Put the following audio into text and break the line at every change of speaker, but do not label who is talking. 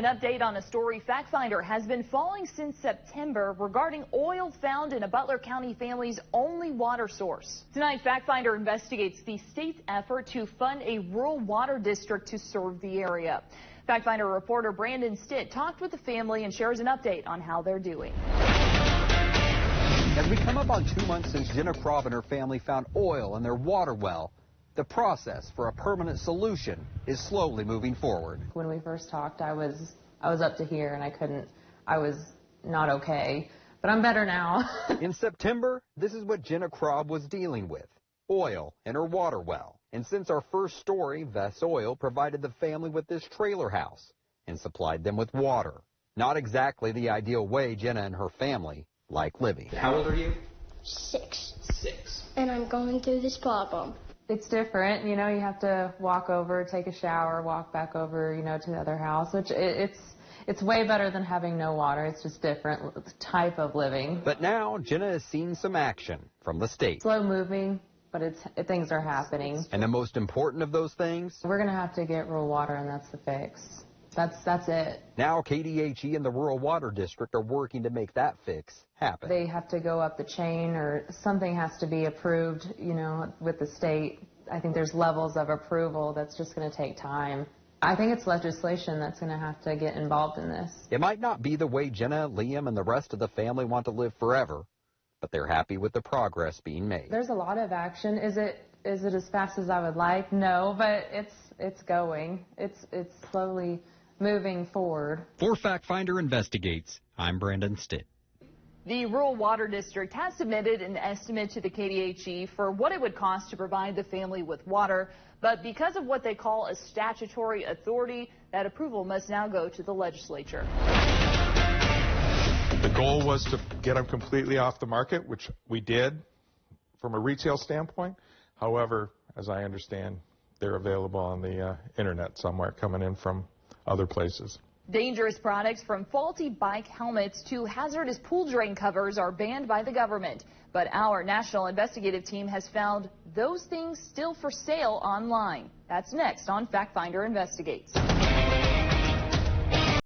update on a story Factfinder has been following since September regarding oil found in a Butler County family's only water source. Tonight, Factfinder investigates the state's effort to fund a rural water district to serve the area. Factfinder reporter Brandon Stitt talked with the family and shares an update on how they're doing.
As we come up on 2 months since Jenna Crobb and her family found oil in their water well, the process for a permanent solution is slowly moving forward.
When we first talked, I was up to here and I was not okay, but I'm better now.
In September, this is what Jenna Crobb was dealing with, oil in her water well. And since our first story, Vess Oil provided the family with this trailer house and supplied them with water. Not exactly the ideal way Jenna and her family like living.
How old are you?
6.
6.
And I'm going through this problem.
It's different, you know, you have to walk over, take a shower, walk back over, you know, to the other house, which it's way better than having no water. It's just different type of living.
But now Jenna has seen some action from the state.
Slow moving, but things are happening.
And the most important of those things?
We're going to have to get rural water, and that's the fix. That's it.
Now KDHE and the Rural Water District are working to make that fix happen.
They have to go up the chain, or something has to be approved, you know, with the state. I think there's levels of approval that's just going to take time. I think it's legislation that's going to have to get involved in this.
It might not be the way Jenna, Liam, and the rest of the family want to live forever, but they're happy with the progress being made.
There's a lot of action. Is it as fast as I would like? No, but it's going. It's slowly moving forward.
For Factfinder Investigates, I'm Brandon Stitt.
The Rural Water District has submitted an estimate to the KDHE for what it would cost to provide the family with water, but because of what they call a statutory authority, that approval must now go to the legislature.
The goal was to get them completely off the market, which we did from a retail standpoint. However, as I understand, they're available on the internet somewhere, coming in from other places.
Dangerous products from faulty bike helmets to hazardous pool drain covers are banned by the government. But our national investigative team has found those things still for sale online. That's next on Factfinder Investigates.